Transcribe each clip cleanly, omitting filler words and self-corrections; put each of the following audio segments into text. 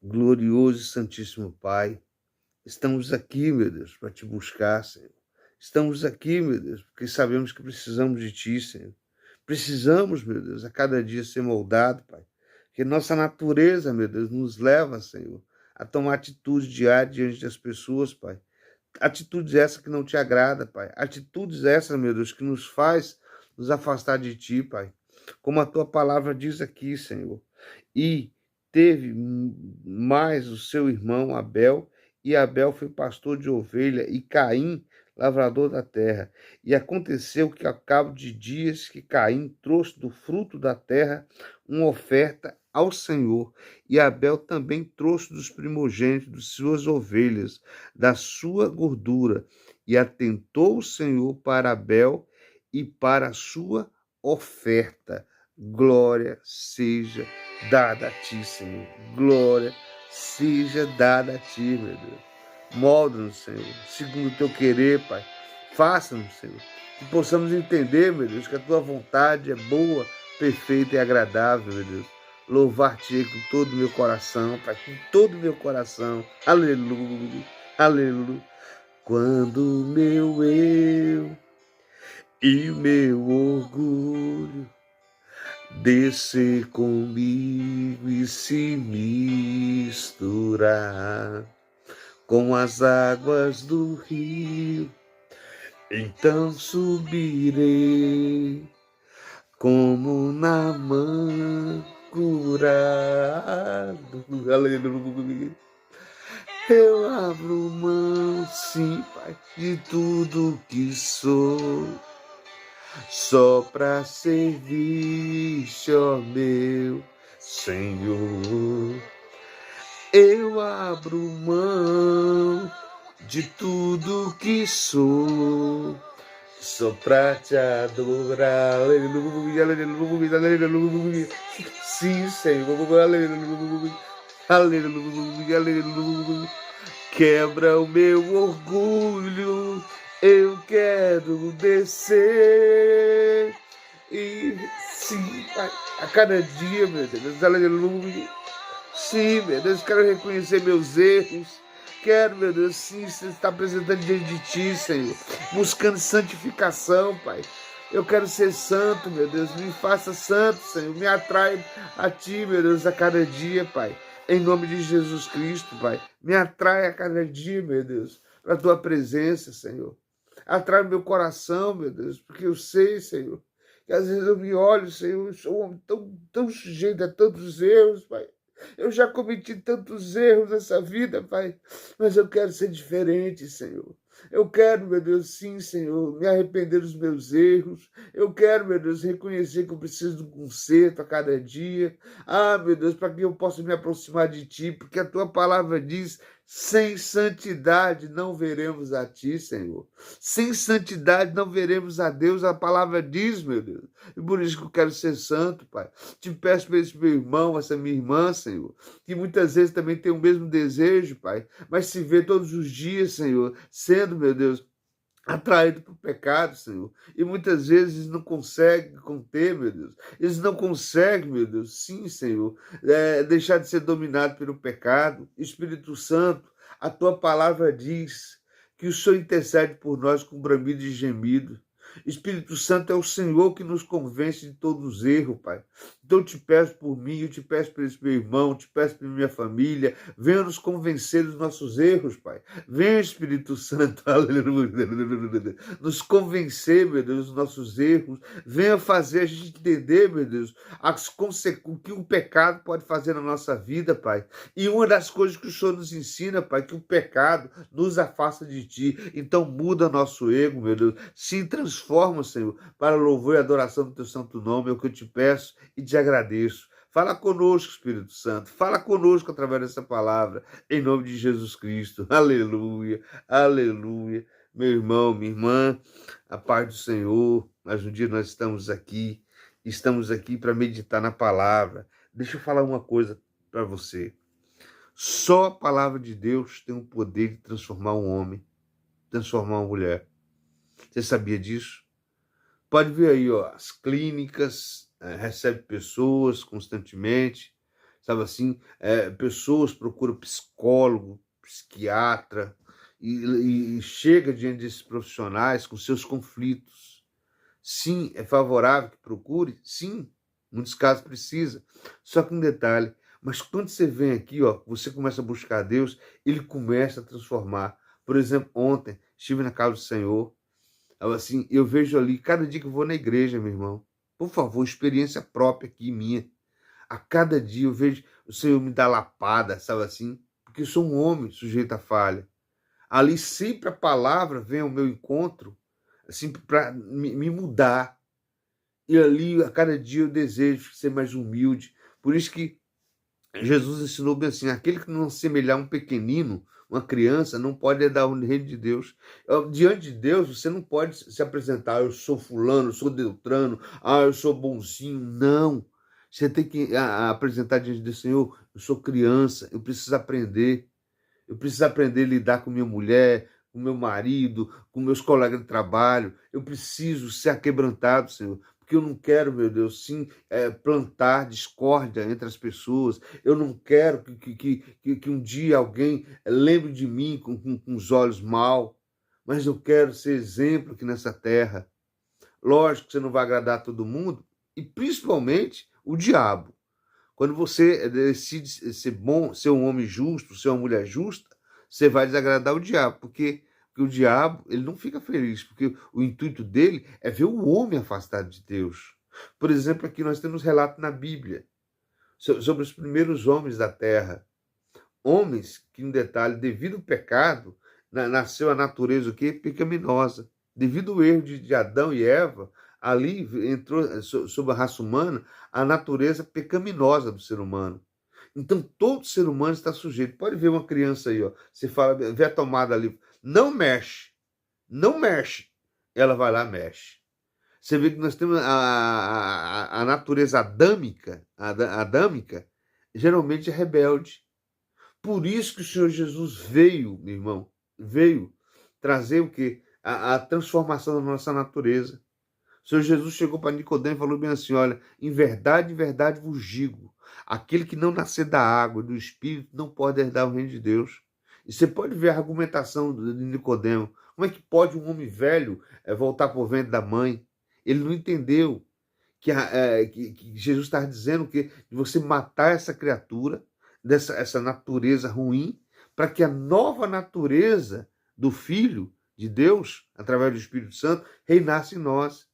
Glorioso e Santíssimo Pai, estamos aqui, meu Deus, para te buscar, Senhor. Estamos aqui, meu Deus, porque sabemos que precisamos de ti, Senhor. Precisamos, meu Deus, a cada dia ser moldado, Pai. Que nossa natureza, meu Deus, nos leva, Senhor, a tomar atitudes diárias diante das pessoas, Pai. Atitudes essas que não te agrada, Pai. Atitudes essas, meu Deus, que nos faz nos afastar de ti, Pai. Como a tua palavra diz aqui, Senhor. E teve mais o seu irmão Abel, e Abel foi pastor de ovelha, e Caim, lavrador da terra. E aconteceu que, ao cabo de dias, que Caim trouxe do fruto da terra uma oferta ao Senhor, e Abel também trouxe dos primogênitos de suas ovelhas, da sua gordura, e atentou o Senhor para Abel e para a sua oferta. Glória seja dada a ti, Senhor. Glória seja dada a ti, meu Deus. Molda-nos, Senhor, segundo o teu querer, Pai. Faça-nos, Senhor, que possamos entender, meu Deus, que a tua vontade é boa, perfeita e agradável, meu Deus. Louvar-te com todo o meu coração, Pai, com todo o meu coração. Aleluia, aleluia. Quando o meu eu e o meu orgulho descer comigo e se misturar com as águas do rio, então subirei como Naamã curado. Aleluia. Eu abro mão, sim, Pai, de tudo que sou, só pra servir-te, ó meu Senhor. Eu abro mão de tudo que sou, só pra te adorar. Aleluia, aleluia, aleluia. Sim, Senhor, aleluia, aleluia, aleluia. Quebra o meu orgulho, eu quero descer. E sim, Pai, a cada dia, meu Deus, aleluia. Sim, meu Deus, quero reconhecer meus erros. Quero, meu Deus, sim, estar apresentando diante de ti, Senhor. Buscando santificação, Pai. Eu quero ser santo, meu Deus. Me faça santo, Senhor. Me atrai a ti, meu Deus, a cada dia, Pai. Em nome de Jesus Cristo, Pai. Me atrai a cada dia, meu Deus, para a tua presença, Senhor. Atrai meu coração, meu Deus, porque eu sei, Senhor, que às vezes eu me olho, Senhor, eu sou um homem tão sujeito a tantos erros, Pai. Eu já cometi tantos erros nessa vida, Pai, mas eu quero ser diferente, Senhor. Eu quero, meu Deus, sim, Senhor, me arrepender dos meus erros. Eu quero, meu Deus, reconhecer que eu preciso de um conserto a cada dia. Ah, meu Deus, para que eu possa me aproximar de Ti, porque a Tua palavra diz: sem santidade não veremos a Ti, Senhor. Sem santidade não veremos a Deus. A palavra diz, meu Deus. E por isso que eu quero ser santo, Pai. Te peço para esse meu irmão, essa minha irmã, Senhor, que muitas vezes também tem o mesmo desejo, Pai, mas se vê todos os dias, Senhor, sendo, meu Deus, atraído para o pecado, Senhor. E muitas vezes não conseguem conter, meu Deus. Eles não conseguem, meu Deus, sim, Senhor, deixar de ser dominado pelo pecado. Espírito Santo, a tua palavra diz que o Senhor intercede por nós com bramido e gemido. Espírito Santo, é o Senhor que nos convence de todos os erros, Pai. Então eu te peço por mim, eu te peço por esse meu irmão, eu te peço por minha família. Venha nos convencer dos nossos erros, Pai. Venha, Espírito Santo, aleluia, nos convencer, meu Deus, dos nossos erros. Venha fazer a gente entender, meu Deus, o que o pecado pode fazer na nossa vida, Pai. E uma das coisas que o Senhor nos ensina, Pai, que o pecado nos afasta de Ti. Então muda nosso ego, meu Deus. Se transforma, Senhor, para louvor e adoração do Teu santo nome. É o que eu te peço e te agradeço. Fala conosco, Espírito Santo. Fala conosco através dessa palavra. Em nome de Jesus Cristo. Aleluia. Aleluia. Meu irmão, minha irmã, a paz do Senhor. Mais um dia nós estamos aqui. Estamos aqui para meditar na palavra. Deixa eu falar uma coisa para você. Só a palavra de Deus tem o poder de transformar um homem, transformar uma mulher. Você sabia disso? Pode ver aí, ó, as clínicas recebem pessoas constantemente sabe assim? Pessoas procuram psicólogo, psiquiatra, e chega diante desses profissionais com seus conflitos. Sim, é favorável que procure? Sim, em muitos casos precisa. Só que um detalhe, mas quando você vem aqui, ó, você começa a buscar Deus, ele começa a transformar. Por exemplo, ontem estive na casa do Senhor, assim, eu vejo ali, cada dia que eu vou na igreja, meu irmão, por favor, experiência própria aqui minha. A cada dia eu vejo o Senhor me dar lapada, sabe assim? Porque eu sou um homem sujeito à falha. Ali sempre a palavra vem ao meu encontro, assim, para me mudar. E ali, a cada dia, eu desejo ser mais humilde. Por isso que Jesus ensinou bem assim: aquele que não semelhar um pequenino, uma criança, não pode herdar o reino de Deus. Diante de Deus, você não pode se apresentar: eu sou fulano, eu sou Deltrano, eu sou bonzinho. Não. Você tem que apresentar diante do Senhor: eu sou criança, eu preciso aprender. Eu preciso aprender a lidar com minha mulher, com meu marido, com meus colegas de trabalho. Eu preciso ser aquebrantado, Senhor, porque eu não quero, meu Deus, sim, plantar discórdia entre as pessoas. Eu não quero que um dia alguém lembre de mim com os olhos mal, mas eu quero ser exemplo aqui nessa terra. Lógico que você não vai agradar todo mundo, e principalmente o diabo. Quando você decide ser bom, ser um homem justo, ser uma mulher justa, você vai desagradar o diabo, porque o diabo ele não fica feliz, porque o intuito dele é ver o homem afastado de Deus. Por exemplo, aqui nós temos relato na Bíblia sobre os primeiros homens da terra. Homens que, em detalhe, devido ao pecado, nasceu a natureza o quê? Pecaminosa. Devido ao erro de Adão e Eva, ali entrou sobre a raça humana a natureza pecaminosa do ser humano. Então, todo ser humano está sujeito. Pode ver uma criança aí, ó. Você fala, vê a tomada ali, não mexe, não mexe. Ela vai lá, mexe. Você vê que nós temos a natureza adâmica, geralmente é rebelde. Por isso que o Senhor Jesus veio, meu irmão, veio trazer o quê? A transformação da nossa natureza. O Senhor Jesus chegou para Nicodemo e falou bem assim: olha, em verdade vos digo, aquele que não nascer da água e do Espírito não pode herdar o reino de Deus. E você pode ver a argumentação de Nicodemo. Como é que pode um homem velho voltar para o ventre da mãe? Ele não entendeu que Jesus estava dizendo que de você matar essa criatura, essa natureza ruim, para que a nova natureza do Filho de Deus, através do Espírito Santo, reinasse em nós.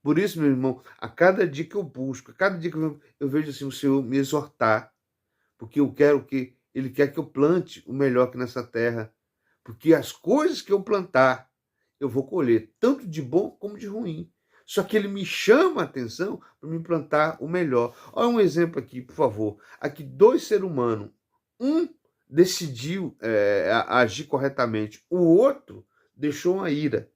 Por isso, meu irmão, a cada dia que eu busco, a cada dia que eu vejo assim, o Senhor me exortar, porque eu quero que Ele quer que eu plante o melhor aqui nessa terra, porque as coisas que eu plantar, eu vou colher, tanto de bom como de ruim. Só que ele me chama a atenção para me plantar o melhor. Olha um exemplo aqui, por favor. Aqui, dois seres humanos. Um decidiu agir corretamente. O outro deixou uma ira.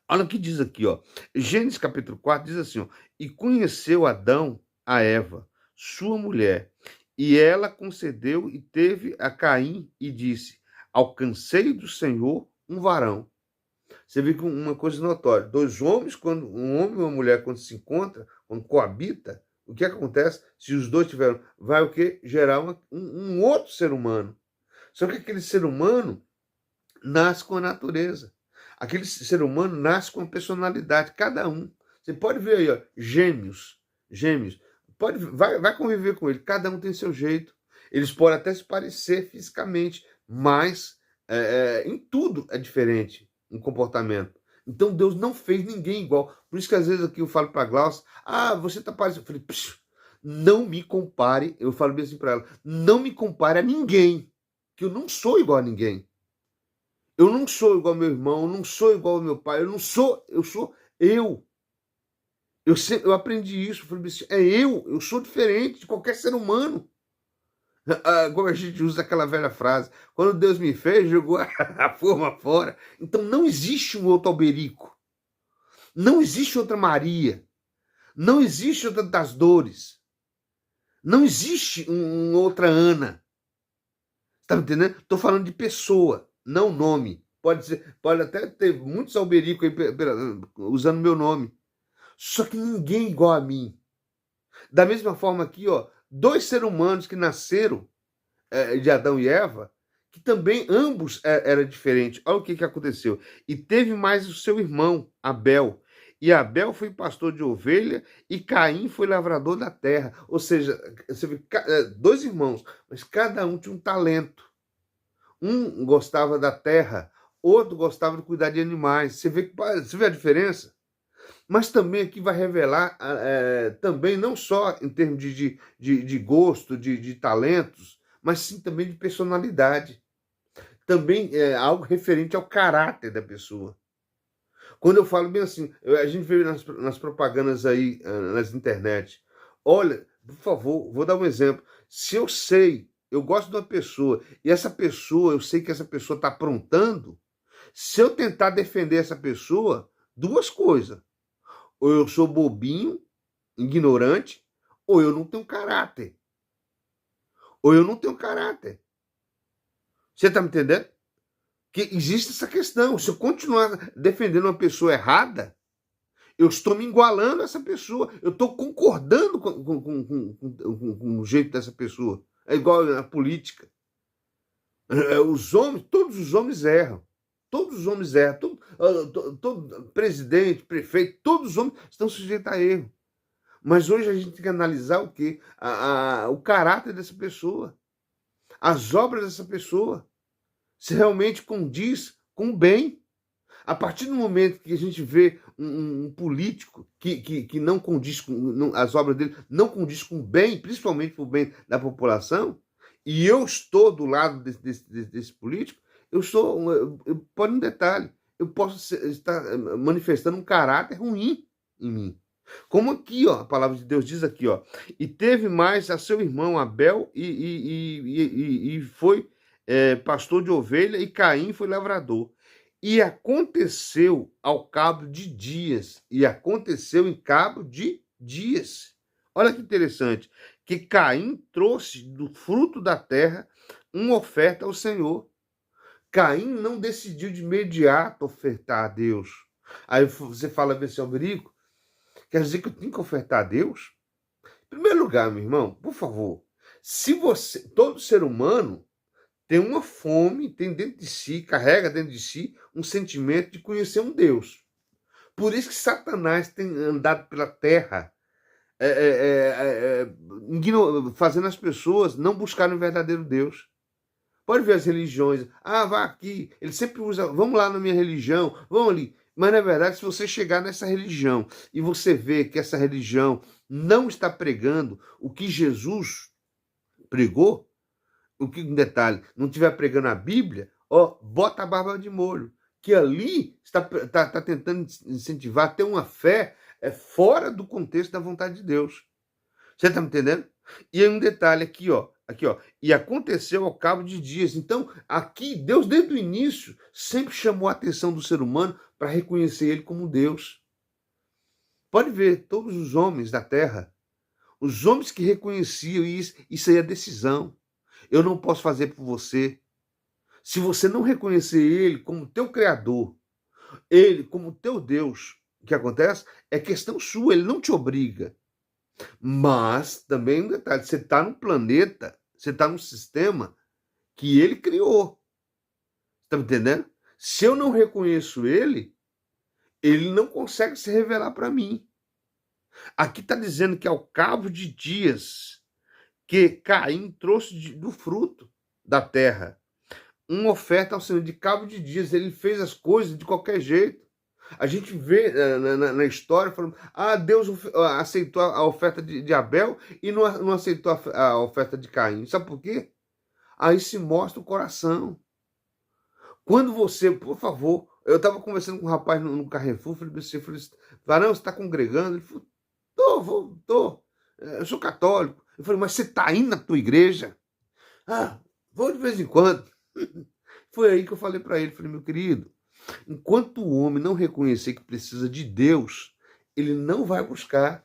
Olha o que diz aqui, ó. Gênesis capítulo 4 diz assim, ó. E conheceu Adão a Eva, sua mulher, e ela concedeu e teve a Caim e disse: alcancei do Senhor um varão. Você vê que uma coisa notória, dois homens, quando um homem e uma mulher, quando se encontram, quando coabita, o que acontece? Se os dois tiveram, vai o quê? Gerar um outro ser humano. Só que aquele ser humano nasce com a natureza. Aquele ser humano nasce com a personalidade, cada um. Você pode ver aí, ó, gêmeos. Vai conviver com ele, cada um tem seu jeito. Eles podem até se parecer fisicamente, mas em tudo é diferente um comportamento. Então Deus não fez ninguém igual. Por isso que às vezes aqui eu falo para a Glaucia, você tá parecendo. Eu falei, não me compare, eu falo bem assim para ela, não me compare a ninguém, que eu não sou igual a ninguém. Eu não sou igual ao meu irmão, eu não sou igual ao meu pai, eu sou eu. Eu aprendi isso, eu falei assim, eu sou diferente de qualquer ser humano. Como a gente usa aquela velha frase, quando Deus me fez, jogou a forma fora. Então não existe um outro Alberico, não existe outra Maria, não existe outra das dores, não existe outra Ana. Tá me entendendo? Estou falando de pessoa, não nome. Pode até ter muitos Albericos aí usando meu nome. Só que ninguém é igual a mim. Da mesma forma aqui, ó, dois seres humanos que nasceram de Adão e Eva, que também ambos eram diferentes. Olha o que aconteceu. E teve mais o seu irmão, Abel. E Abel foi pastor de ovelha e Caim foi lavrador da terra. Ou seja, você vê, dois irmãos, mas cada um tinha um talento. Um gostava da terra, outro gostava de cuidar de animais. Você vê a diferença? Mas também aqui vai revelar, também não só em termos de gosto, de talentos, mas sim também de personalidade. Também é algo referente ao caráter da pessoa. Quando eu falo bem assim, a gente vê nas propagandas aí, nas internet, olha, por favor, vou dar um exemplo. Se eu sei, eu gosto de uma pessoa, e essa pessoa, eu sei que essa pessoa está aprontando, se eu tentar defender essa pessoa, duas coisas. Ou eu sou bobinho, ignorante, ou eu não tenho caráter. Ou eu não tenho caráter. Você está me entendendo? Que existe essa questão. Se eu continuar defendendo uma pessoa errada, eu estou me igualando a essa pessoa. Eu estou concordando com o jeito dessa pessoa. É igual na política. Os homens, todos os homens erram. Todos os homens erram. Todo presidente, prefeito, todos os homens estão sujeitos a erro. Mas hoje a gente tem que analisar o quê? O caráter dessa pessoa. As obras dessa pessoa. Se realmente condiz com o bem. A partir do momento que a gente vê um político que não condiz com as obras dele, não condiz com o bem, principalmente com o bem da população, e eu estou do lado desse político, pode um detalhe, eu posso estar manifestando um caráter ruim em mim. Como aqui, ó, a palavra de Deus diz aqui, ó, e teve mais a seu irmão Abel e foi pastor de ovelha, e Caim foi lavrador. E aconteceu ao cabo de dias, e aconteceu em cabo de dias. Olha que interessante, que Caim trouxe do fruto da terra uma oferta ao Senhor. Caim não decidiu de imediato ofertar a Deus. Aí você fala assim, Alberico, quer dizer que eu tenho que ofertar a Deus? Em primeiro lugar, meu irmão, por favor, todo ser humano tem uma fome, tem dentro de si, carrega dentro de si um sentimento de conhecer um Deus. Por isso que Satanás tem andado pela terra, fazendo as pessoas não buscarem o verdadeiro Deus. Pode ver as religiões. Ah, vá aqui. Ele sempre usa, vamos lá na minha religião, vamos ali. Mas, na verdade, se você chegar nessa religião e você vê que essa religião não está pregando o que Jesus pregou, um detalhe, não estiver pregando a Bíblia, ó, bota a barba de molho. Que ali está tentando incentivar a ter uma fé fora do contexto da vontade de Deus. Você está me entendendo? E aí um detalhe aqui, ó. E aconteceu ao cabo de dias. Então, aqui, Deus, desde o início, sempre chamou a atenção do ser humano para reconhecer ele como Deus. Pode ver, todos os homens da terra, os homens que reconheciam isso aí é decisão. Eu não posso fazer por você. Se você não reconhecer ele como teu Criador, ele como teu Deus, o que acontece é questão sua, ele não te obriga. Mas, também um detalhe, você está num planeta, você está num sistema que ele criou. Está me entendendo? Se eu não reconheço ele, ele não consegue se revelar para mim. Aqui está dizendo que ao cabo de dias que Caim trouxe do fruto da terra uma oferta ao Senhor. De cabo de dias, ele fez as coisas de qualquer jeito. A gente vê na história falando, Deus aceitou a oferta de Abel e não aceitou a oferta de Caim. Sabe por quê? Aí se mostra o coração. Quando você, por favor, eu estava conversando com um rapaz no Carrefour, falei assim, Varão, você está congregando? Ele falou, tô, eu sou católico. Eu falei, mas você está indo na tua igreja? Vou de vez em quando. Foi aí que eu falei para ele, falei, meu querido, enquanto o homem não reconhecer que precisa de Deus, ele não vai buscar.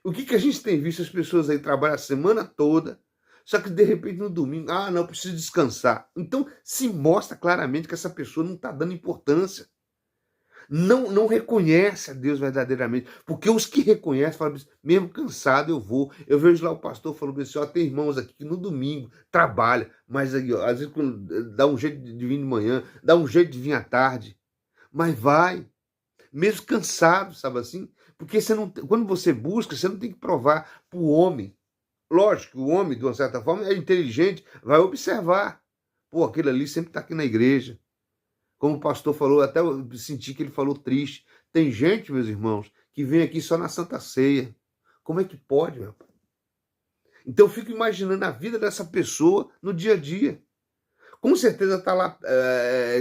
O que a gente tem visto? As pessoas aí trabalham a semana toda, só que de repente no domingo, não, preciso descansar. Então se mostra claramente que essa pessoa não está dando importância. Não reconhece a Deus verdadeiramente. Porque os que reconhecem, falam assim, mesmo cansado eu vou. Eu vejo lá o pastor falando assim, ó, tem irmãos aqui que no domingo trabalha, mas aí, ó, às vezes dá um jeito de vir de manhã, dá um jeito de vir à tarde, mas vai, mesmo cansado, sabe assim? Porque você não, quando você busca, você não tem que provar para o homem. Lógico que o homem, de uma certa forma, é inteligente, vai observar. Pô, aquele ali sempre está aqui na igreja. Como o pastor falou, até eu senti que ele falou triste. Tem gente, meus irmãos, que vem aqui só na Santa Ceia. Como é que pode, meu pai? Então eu fico imaginando a vida dessa pessoa no dia a dia. Com certeza está lá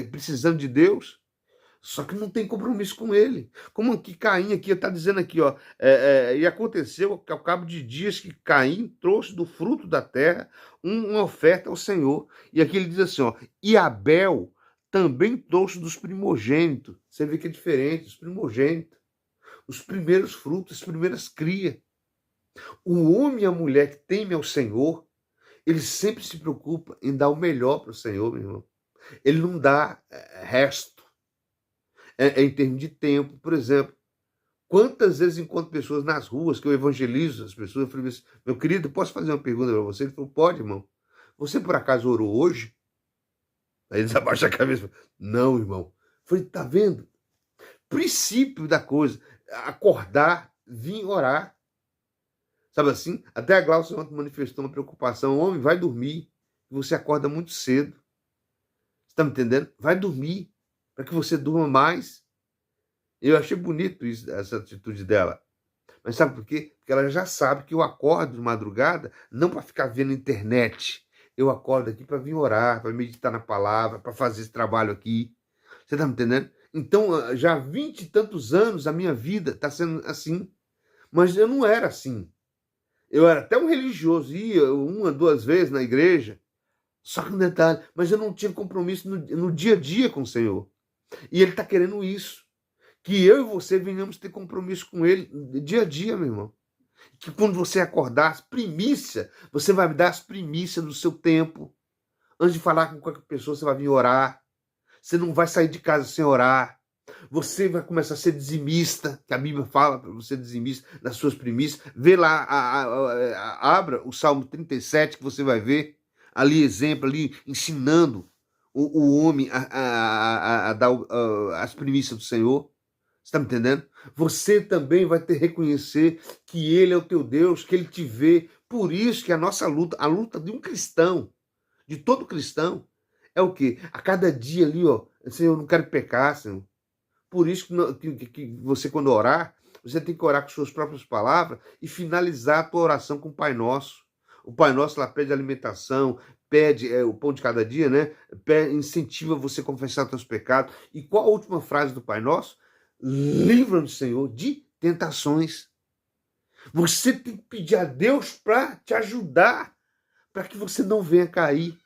precisando de Deus, só que não tem compromisso com ele. Como que Caim aqui está dizendo aqui, ó, e aconteceu que ao cabo de dias que Caim trouxe do fruto da terra uma oferta ao Senhor. E aqui ele diz assim, ó, e Abel também trouxe dos primogênitos. Você vê que é diferente, os primogênitos, os primeiros frutos, as primeiras crias. O homem e a mulher que teme ao Senhor, ele sempre se preocupa em dar o melhor para o Senhor, meu irmão. Ele não dá resto. Em termos de tempo, por exemplo. Quantas vezes encontro pessoas nas ruas que eu evangelizo as pessoas, eu falei assim, meu querido, posso fazer uma pergunta para você? Ele falou, pode, irmão. Você por acaso orou hoje? Aí eles abaixam a cabeça. Não, irmão. Eu falei, tá vendo? Princípio da coisa. Acordar, vir orar. Sabe assim? Até a Glaucia ontem manifestou uma preocupação. Homem, vai dormir. Você acorda muito cedo. Você está me entendendo? Vai dormir. Para que você durma mais. Eu achei bonito isso, essa atitude dela. Mas sabe por quê? Porque ela já sabe que eu acordo de madrugada não para ficar vendo internet. Eu acordo aqui para vir orar, para meditar na palavra, para fazer esse trabalho aqui. Você está me entendendo? Então, já há 20 e tantos anos a minha vida está sendo assim. Mas eu não era assim. Eu era até um religioso, ia uma, duas vezes na igreja. Só que um detalhe, mas eu não tinha compromisso no dia a dia com o Senhor. E Ele está querendo isso. Que eu e você venhamos ter compromisso com Ele dia a dia, meu irmão. Que quando você acordar, as primícias, você vai me dar as primícias do seu tempo. Antes de falar com qualquer pessoa, você vai vir orar. Você não vai sair de casa sem orar. Você vai começar a ser dizimista, que a Bíblia fala para você dizimista das suas primícias. Vê lá, abra o Salmo 37, que você vai ver ali exemplo, ali ensinando o homem a dar as primícias do Senhor. Você está me entendendo? Você também vai ter que reconhecer que Ele é o teu Deus, que Ele te vê. Por isso que a nossa luta, a luta de um cristão, de todo cristão, é o quê? A cada dia ali, ó, Senhor, eu não quero pecar, Senhor. Por isso que você, quando orar, você tem que orar com suas próprias palavras e finalizar a tua oração com o Pai Nosso. O Pai Nosso lá pede alimentação, pede o pão de cada dia, né? Incentiva você a confessar teus pecados. E qual a última frase do Pai Nosso? Livra-nos, Senhor, de tentações. Você tem que pedir a Deus para te ajudar, para que você não venha cair.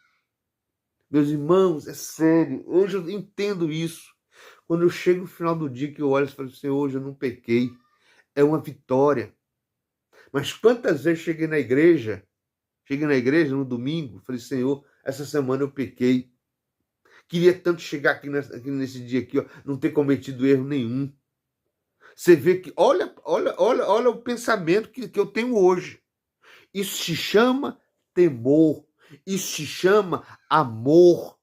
Meus irmãos, é sério, hoje eu entendo isso. Quando eu chego no final do dia que eu olho e falo, Senhor, hoje eu não pequei. É uma vitória. Mas quantas vezes cheguei na igreja no domingo, falei, Senhor, essa semana eu pequei. Queria tanto chegar aqui nesse dia aqui, ó, não ter cometido erro nenhum. Você vê que, olha o pensamento que eu tenho hoje. Isso se chama temor. Isso se chama amor.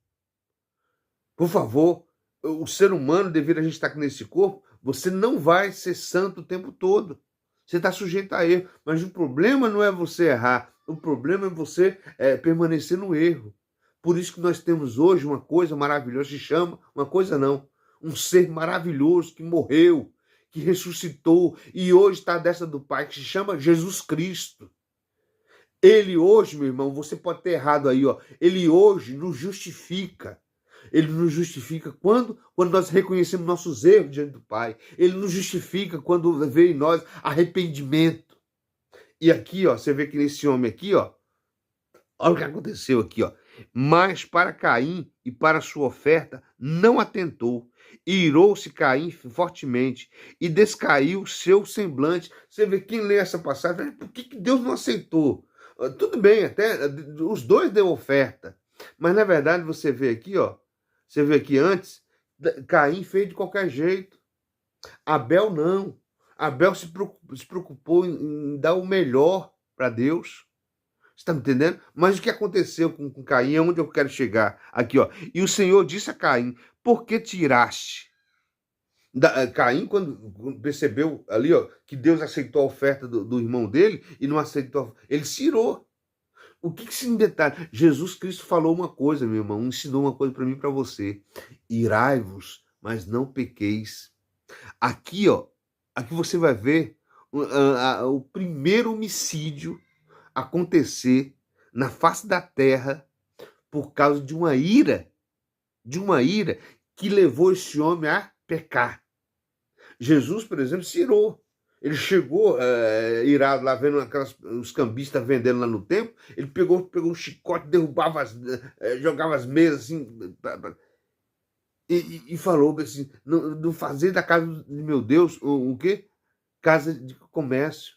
Por favor, o ser humano, devido a gente estar aqui nesse corpo, você não vai ser santo o tempo todo. Você está sujeito a erro. Mas o problema não é você errar. O problema é você permanecer no erro. Por isso que nós temos hoje uma coisa maravilhosa, se chama, uma coisa não, um ser maravilhoso que morreu, que ressuscitou e hoje está à destra do Pai, que se chama Jesus Cristo. Ele hoje, meu irmão, você pode ter errado aí, ó. Ele hoje nos justifica. Ele nos justifica quando nós reconhecemos nossos erros diante do Pai. Ele nos justifica quando vê em nós arrependimento. E aqui, ó, você vê que nesse homem aqui, ó, olha o que aconteceu aqui, ó. Mas para Caim e para sua oferta não atentou. E irou-se Caim fortemente e descaiu seu semblante. Você vê, quem lê essa passagem, por que Deus não aceitou? Tudo bem, até os dois deu oferta. Mas na verdade você vê aqui, ó, você vê aqui antes, Caim fez de qualquer jeito. Abel não. Abel se preocupou em dar o melhor para Deus. Você está me entendendo? Mas o que aconteceu com Caim? Onde eu quero chegar? Aqui, ó. E o Senhor disse a Caim: por que tiraste? Caim, quando percebeu ali, ó, que Deus aceitou a oferta do irmão dele e não aceitou, ele tirou. O que se em detalhe? Jesus Cristo falou uma coisa, meu irmão, ensinou uma coisa para mim e para você. Irai-vos, mas não pequeis. Aqui, ó, aqui você vai ver o primeiro homicídio acontecer na face da terra por causa de uma ira que levou esse homem a pecar. Jesus, por exemplo, se irou. Ele chegou irado lá, vendo os cambistas vendendo lá no templo. Ele pegou um chicote, derrubava, jogava as mesas assim, e falou assim: não fazer da casa de meu Deus o quê? Casa de comércio.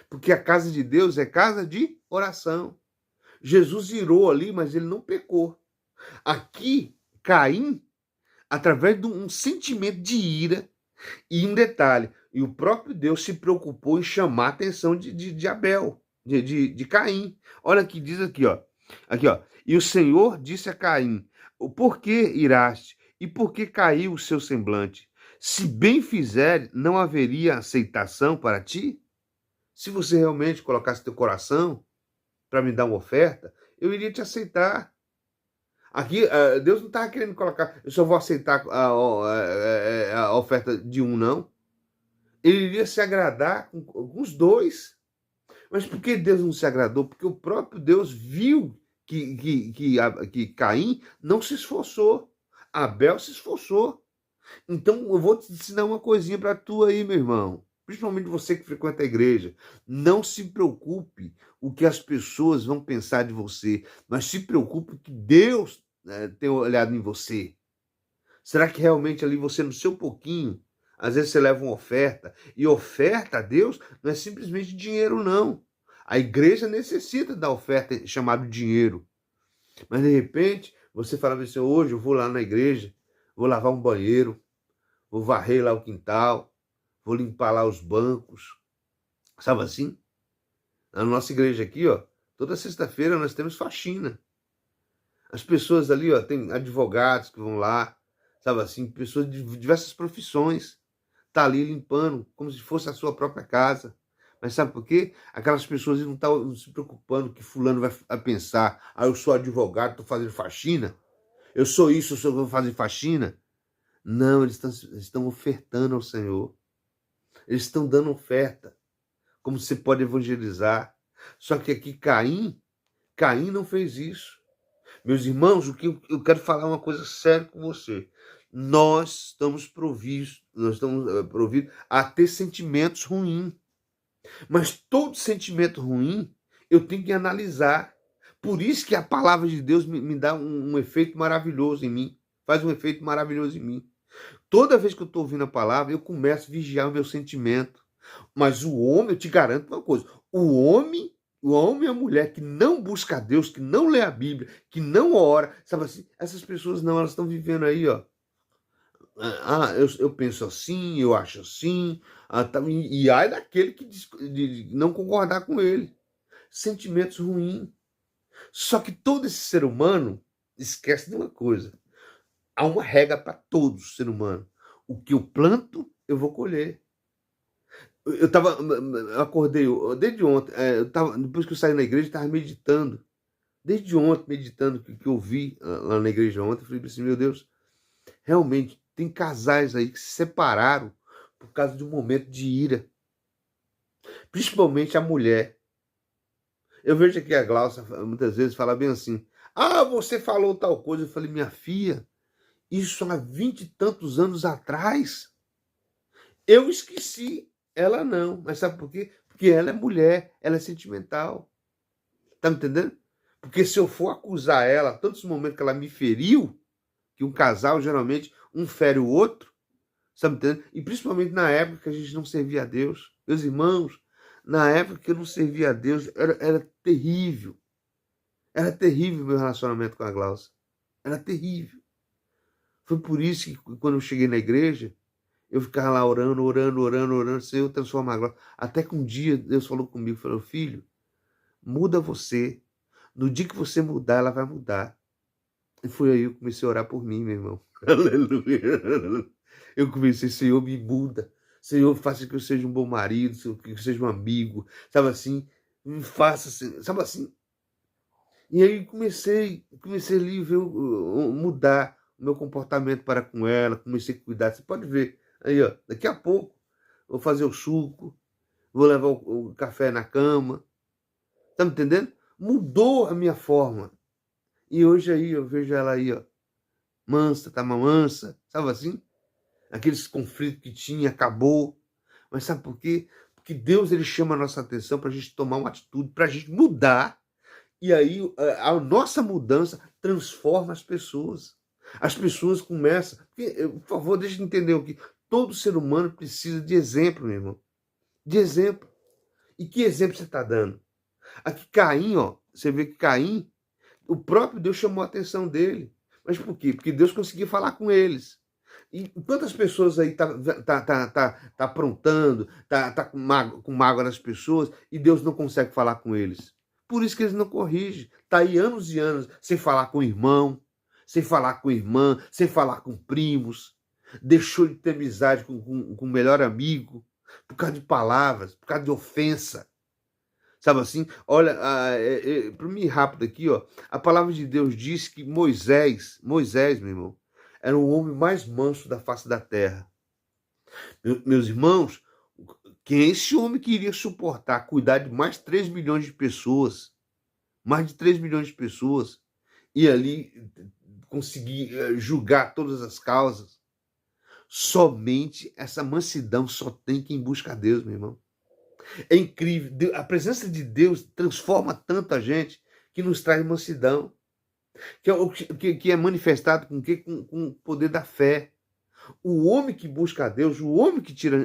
Porque a casa de Deus é casa de oração. Jesus irou ali, mas ele não pecou. Aqui, Caim, através de um sentimento de ira, e um detalhe, e o próprio Deus se preocupou em chamar a atenção de Abel, de Caim. Olha que diz aqui, ó. E o Senhor disse a Caim: por que iraste? E por que caiu o seu semblante? Se bem fizer, não haveria aceitação para ti? Se você realmente colocasse teu coração para me dar uma oferta, eu iria te aceitar. Aqui, Deus não estava querendo colocar, eu só vou aceitar a oferta de um, não. Ele iria se agradar com os dois. Mas por que Deus não se agradou? Porque o próprio Deus viu que Caim não se esforçou. Abel se esforçou. Então eu vou te ensinar uma coisinha para tu aí, meu irmão. Principalmente você que frequenta a igreja. Não se preocupe o que as pessoas vão pensar de você, mas se preocupe que Deus tem olhado em você. Será que realmente ali você, no seu pouquinho, às vezes você leva uma oferta, e oferta a Deus não é simplesmente dinheiro, não. A igreja necessita da oferta chamada dinheiro. Mas de repente, você fala assim: hoje eu vou lá na igreja, vou lavar um banheiro, vou varrer lá o quintal, vou limpar lá os bancos. Sabe assim? Na nossa igreja aqui, ó, toda sexta-feira nós temos faxina. As pessoas ali, ó, tem advogados que vão lá, sabe assim, pessoas de diversas profissões, tá ali limpando como se fosse a sua própria casa. Mas sabe por quê? Aquelas pessoas não estão se preocupando que fulano vai pensar: eu sou advogado, estou fazendo faxina, eu sou isso, eu vou fazer faxina. Não, eles estão ofertando ao Senhor. Eles estão dando oferta, como você pode evangelizar. Só que aqui Caim não fez isso. Meus irmãos, o que eu quero falar uma coisa séria com você. Nós estamos providos a ter sentimentos ruins. Mas todo sentimento ruim eu tenho que analisar. Por isso que a palavra de Deus me dá um efeito maravilhoso em mim. Faz um efeito maravilhoso em mim. Toda vez que eu estou ouvindo a palavra, eu começo a vigiar o meu sentimento. Mas o homem, eu te garanto uma coisa: o homem e a mulher que não busca a Deus, que não lê a Bíblia, que não ora, sabe assim, essas pessoas não, elas estão vivendo aí, ó. Eu penso assim, eu acho assim, e ai daquele que de não concordar com ele. Sentimentos ruins. Só que todo esse ser humano esquece de uma coisa: há uma regra para todos, ser humano. O que eu planto, eu vou colher. Eu acordei desde ontem, depois que eu saí na igreja, eu estava meditando. Desde ontem, meditando o que eu vi lá na igreja ontem, eu falei assim: meu Deus, realmente tem casais aí que se separaram por causa de um momento de ira. Principalmente a mulher. Eu vejo aqui a Glaucia muitas vezes fala bem assim: você falou tal coisa. Eu falei: minha filha, isso há 20 e tantos anos atrás. Eu esqueci, ela não. Mas sabe por quê? Porque ela é mulher, ela é sentimental. Tá me entendendo? Porque se eu for acusar ela, tantos momentos que ela me feriu, que um casal, geralmente, um fere o outro, sabe me entendendo? E principalmente na época que a gente não servia a Deus. Meus irmãos, na época que eu não servia a Deus, era terrível. Era terrível o meu relacionamento com a Glaucia. Era terrível. Foi por isso que quando eu cheguei na igreja, Eu ficava lá orando, orando, orando, orando, Senhor, transforma agora. Até que um dia Deus falou comigo, falou, filho, muda você. No dia que você mudar, ela vai mudar. E foi aí que eu comecei a orar por mim, meu irmão. Aleluia. Eu comecei, Senhor, me muda. Senhor, faça que eu seja um bom marido, que eu seja um amigo. Sabe assim? Me faça, sabe assim? E aí comecei ali a ver, mudar o meu comportamento para com ela, comecei a cuidar. Você pode ver. Aí, ó, daqui a pouco, vou fazer o suco, vou levar o café na cama. Tá me entendendo? Mudou a minha forma. E hoje aí eu vejo ela aí, ó, mansa, tá mansa, sabe assim? Aqueles conflitos que tinha, acabou. Mas sabe por quê? Porque Deus ele chama a nossa atenção para a gente tomar uma atitude, para a gente mudar. E aí a nossa mudança transforma as pessoas. As pessoas começam. Porque, por favor, deixa eu entender o que. Todo ser humano precisa de exemplo, meu irmão. De exemplo. E que exemplo você está dando? Aqui, Caim, ó, você vê que Caim, o próprio Deus chamou a atenção dele. Mas por quê? Porque Deus conseguia falar com eles. E quantas pessoas aí tá aprontando, tá com mágoa nas pessoas e Deus não consegue falar com eles? Por isso que eles não corrigem. Tá aí anos e anos sem falar com o irmão, sem falar com irmã, sem falar com primos. Deixou de ter amizade com o melhor amigo por causa de palavras, por causa de ofensa. Sabe assim? Olha, para mim rápido aqui, ó, a palavra de Deus diz que Moisés, meu irmão, era o homem mais manso da face da terra. Meus irmãos, quem é esse homem que iria suportar cuidar de mais 3 milhões de pessoas? Mais de 3 milhões de pessoas. E ali conseguir julgar todas as causas. Somente essa mansidão só tem quem busca a Deus, meu irmão. É incrível. A presença de Deus transforma tanto a gente que nos traz mansidão. Que é manifestado com o quê? Com o poder da fé. O homem que busca a Deus, o homem que tira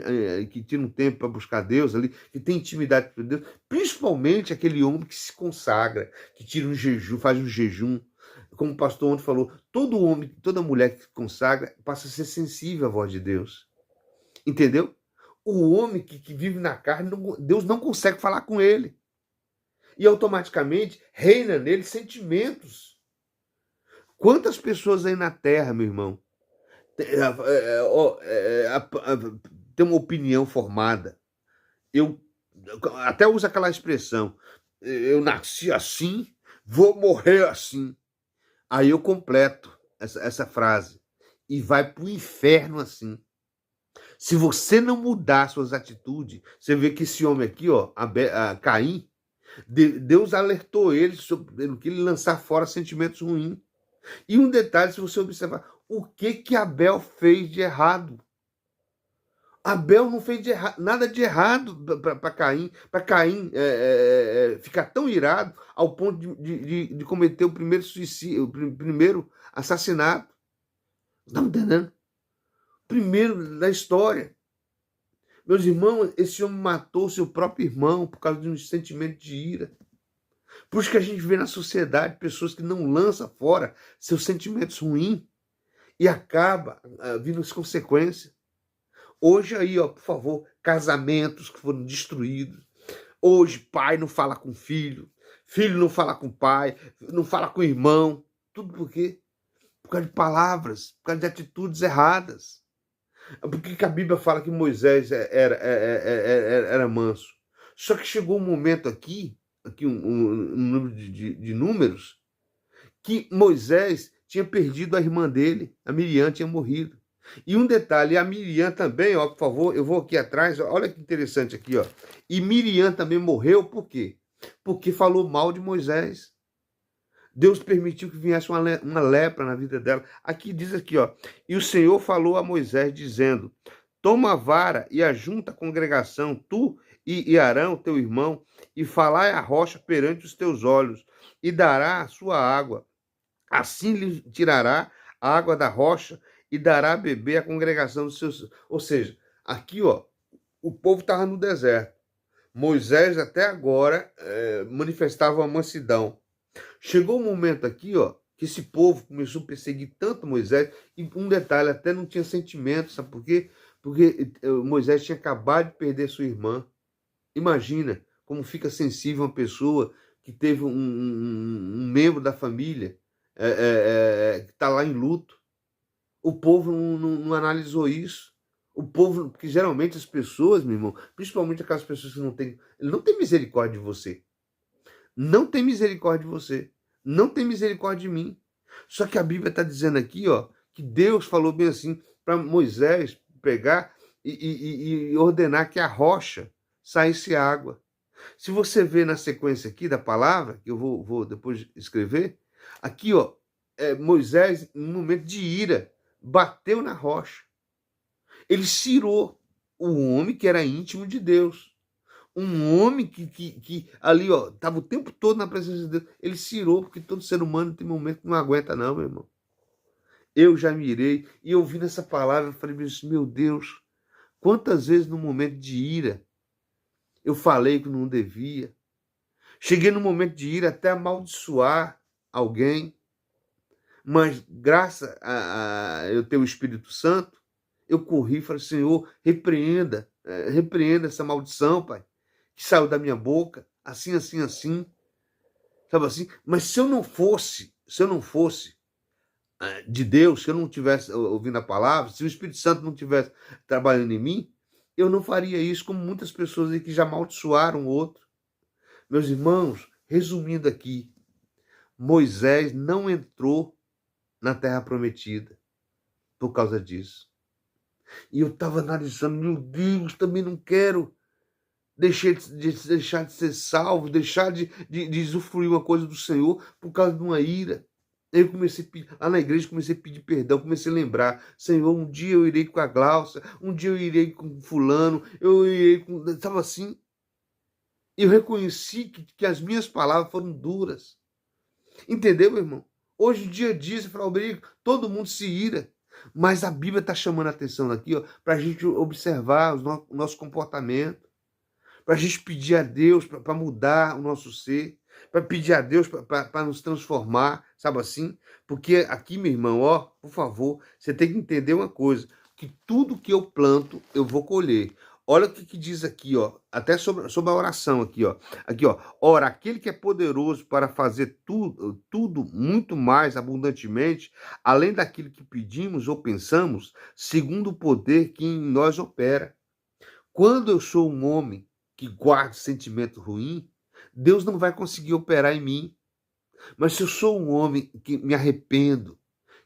um tempo para buscar a Deus ali, que tem intimidade com Deus, principalmente aquele homem que se consagra, que tira um jejum, faz um jejum. Como o pastor ontem falou, todo homem, toda mulher que se consagra passa a ser sensível à voz de Deus. Entendeu? O homem que vive na carne, Deus não consegue falar com ele. E automaticamente reina nele sentimentos. Quantas pessoas aí na terra, meu irmão, tem uma opinião formada. Eu até uso aquela expressão, eu nasci assim, vou morrer assim. Aí eu completo essa frase e vai para o inferno assim. Se você não mudar suas atitudes, você vê que esse homem aqui, ó, Caim, Deus alertou ele sobre que ele lançar fora sentimentos ruins. E um detalhe, se você observar, o que Abel fez de errado? Abel não fez nada de errado para Caim. Para Caim ficar tão irado ao ponto de cometer o primeiro suicídio, o primeiro assassinato. Estão entendendo? Primeiro da história. Meus irmãos, esse homem matou seu próprio irmão por causa de um sentimento de ira. Por isso que a gente vê na sociedade pessoas que não lançam fora seus sentimentos ruins e acaba vindo as consequências. Hoje aí, ó, por favor, casamentos que foram destruídos. Hoje, pai não fala com filho, filho não fala com pai, não fala com irmão. Tudo por quê? Por causa de palavras, por causa de atitudes erradas. Por que a Bíblia fala que Moisés era manso? Só que chegou um momento aqui um número de números, que Moisés tinha perdido a irmã dele, a Miriam tinha morrido. E um detalhe, a Miriam também, ó, por favor, eu vou aqui atrás, olha que interessante aqui, ó. E Miriam também morreu, por quê? Porque falou mal de Moisés. Deus permitiu que viesse uma lepra na vida dela. Aqui diz aqui, ó. E o Senhor falou a Moisés, dizendo: toma a vara e ajunta a congregação, tu e Arão, teu irmão, e falai a rocha perante os teus olhos, e dará a sua água. Assim lhe tirará a água da rocha e dará a beber a congregação dos seus. Ou seja, aqui, ó, o povo estava no deserto. Moisés até agora manifestava uma mansidão. Chegou um momento aqui, ó, que esse povo começou a perseguir tanto Moisés, e um detalhe, até não tinha sentimento, sabe por quê? Porque Moisés tinha acabado de perder sua irmã. Imagina como fica sensível uma pessoa que teve um membro da família que está lá em luto. O povo não analisou isso. O povo, porque geralmente as pessoas, meu irmão, principalmente aquelas pessoas que ele não tem misericórdia de você. Não tem misericórdia de você. Não tem misericórdia de mim. Só que a Bíblia está dizendo aqui, ó, que Deus falou bem assim para Moisés pegar e ordenar que a rocha saísse água. Se você vê na sequência aqui da palavra, que eu vou depois escrever, aqui, ó, Moisés, num momento de ira, bateu na rocha. Ele cirou o homem que era íntimo de Deus. Um homem que ali, ó, estava o tempo todo na presença de Deus. Ele cirou, porque todo ser humano tem momento que não aguenta, não, meu irmão. Eu já me irei, e ouvindo essa palavra, eu falei, meu Deus, quantas vezes no momento de ira eu falei que não devia. Cheguei no momento de ira até amaldiçoar alguém, mas graças a eu ter o Espírito Santo, eu corri e falei, Senhor, repreenda essa maldição, Pai, que saiu da minha boca, assim, assim, assim, sabe assim? Mas se eu não fosse de Deus, se eu não tivesse ouvindo a palavra, se o Espírito Santo não tivesse trabalhando em mim, eu não faria isso, como muitas pessoas aí que já amaldiçoaram o outro. Meus irmãos, resumindo aqui, Moisés não entrou na Terra Prometida por causa disso. E eu estava analisando, meu Deus, também não quero deixar de ser salvo, deixar de usufruir uma coisa do Senhor por causa de uma ira. Aí eu comecei a pedir, lá na igreja, comecei a pedir perdão, comecei a lembrar, Senhor, um dia eu irei com a Glaucia, um dia eu irei com fulano, eu irei com... Estava assim. Eu reconheci que as minhas palavras foram duras. Entendeu, meu irmão? Hoje, dia a dia, você fala, Rodrigo, todo mundo se ira. Mas a Bíblia está chamando a atenção aqui, para a gente observar o nosso comportamento, para a gente pedir a Deus para mudar o nosso ser, para pedir a Deus para nos transformar, sabe assim? Porque aqui, meu irmão, ó, por favor, você tem que entender uma coisa, que tudo que eu planto, eu vou colher. Olha o que diz aqui, ó, até sobre a oração aqui, ó. Aqui, ó. Ora, aquele que é poderoso para fazer tudo muito mais abundantemente, além daquilo que pedimos ou pensamos, segundo o poder que em nós opera. Quando eu sou um homem que guarda sentimento ruim, Deus não vai conseguir operar em mim. Mas se eu sou um homem que me arrependo,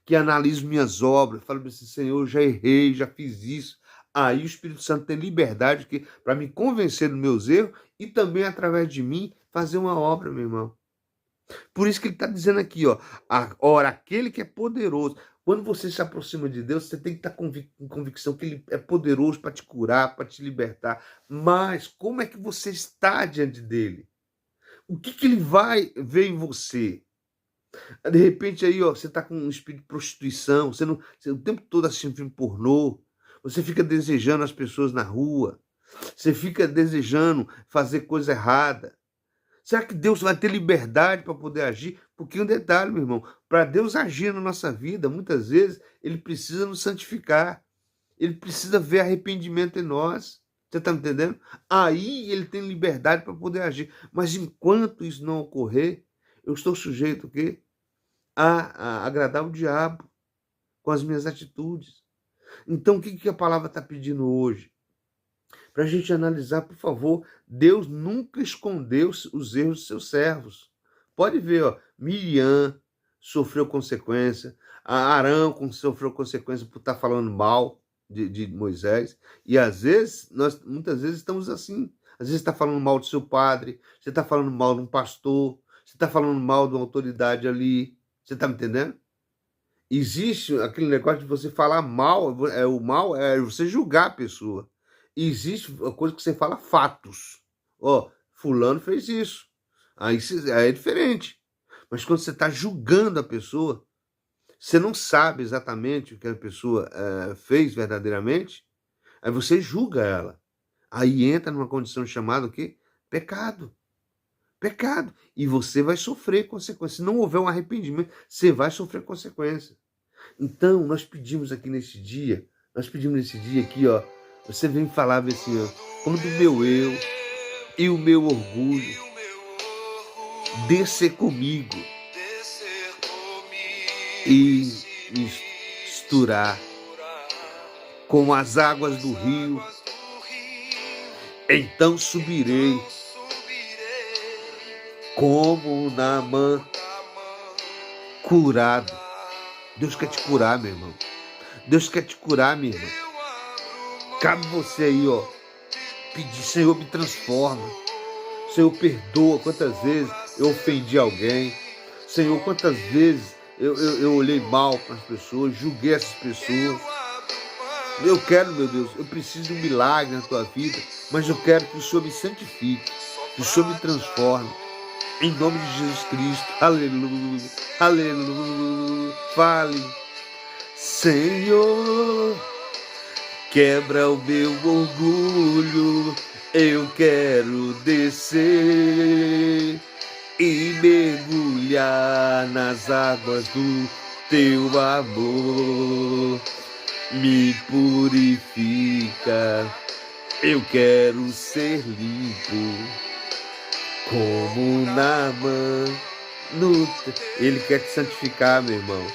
que analiso minhas obras, falo assim, Senhor, eu já errei, já fiz isso, aí o Espírito Santo tem liberdade para me convencer dos meus erros e também, através de mim, fazer uma obra, meu irmão. Por isso que ele está dizendo aqui, ó, ora, aquele que é poderoso. Quando você se aproxima de Deus, você tem que estar com convicção que Ele é poderoso para te curar, para te libertar. Mas como é que você está diante dele? O que Ele vai ver em você? De repente aí, ó, você está com um espírito de prostituição, você o tempo todo assistindo filme pornô, você fica desejando as pessoas na rua, você fica desejando fazer coisa errada. Será que Deus vai ter liberdade para poder agir? Porque um detalhe, meu irmão, para Deus agir na nossa vida, muitas vezes, Ele precisa nos santificar. Ele precisa ver arrependimento em nós. Você está me entendendo? Aí Ele tem liberdade para poder agir. Mas enquanto isso não ocorrer, eu estou sujeito o quê? A agradar o diabo com as minhas atitudes. Então, o que a palavra está pedindo hoje? Para a gente analisar, por favor, Deus nunca escondeu os erros de seus servos. Pode ver, ó, Miriam sofreu consequência, Arão sofreu consequência por estar falando mal de Moisés, e às vezes, muitas vezes estamos assim. Às vezes está falando mal do seu padre, você está falando mal de um pastor, você está falando mal de uma autoridade ali, você está me entendendo? Existe aquele negócio de você falar mal, o mal é você julgar a pessoa. E existe a coisa que você fala fatos. Ó, fulano fez isso. Aí é diferente. Mas quando você está julgando a pessoa, você não sabe exatamente o que a pessoa fez verdadeiramente, aí você julga ela. Aí entra numa condição chamada o quê? Pecado. Pecado. E você vai sofrer consequências. Se não houver um arrependimento, você vai sofrer consequências. Então, nós pedimos aqui neste dia, Nós pedimos nesse dia aqui, ó, você vem falar assim, ó, quando o meu eu e o meu orgulho descer comigo e misturar com as águas do rio, então subirei como Naamã curado. Deus quer te curar, meu irmão. Deus quer te curar, minha irmã. Cabe você aí, ó, pedir, Senhor, me transforma. Senhor, perdoa quantas vezes eu ofendi alguém. Senhor, quantas vezes eu olhei mal para as pessoas, julguei essas pessoas. Eu quero, meu Deus, eu preciso de um milagre na tua vida, mas eu quero que o Senhor me santifique, que o Senhor me transforme. Em nome de Jesus Cristo. Aleluia, aleluia. Fale, Senhor, quebra o meu orgulho. Eu quero descer e mergulhar nas águas do teu amor. Me purifica, eu quero ser limpo, como Naamã. Ele quer te santificar, meu irmão.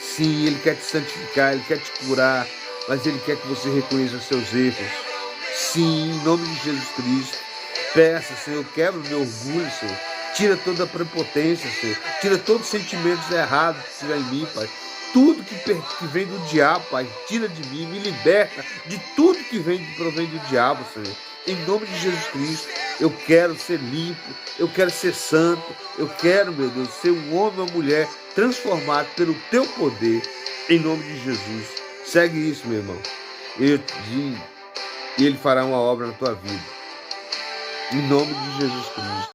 Sim, Ele quer te santificar, Ele quer te curar, mas Ele quer que você reconheça os seus erros. Sim, em nome de Jesus Cristo. Peça, Senhor, quebra o meu orgulho, Senhor. Tira toda a prepotência, Senhor. Tira todos os sentimentos errados que estiver em mim, Pai. Tudo que vem do diabo, Pai, tira de mim, me liberta de tudo que provém do diabo, Senhor. Em nome de Jesus Cristo, eu quero ser limpo, eu quero ser santo, eu quero, meu Deus, ser um homem ou mulher transformado pelo teu poder, em nome de Jesus. Segue isso, meu irmão. Eu te digo, e Ele fará uma obra na tua vida. Em nome de Jesus Cristo.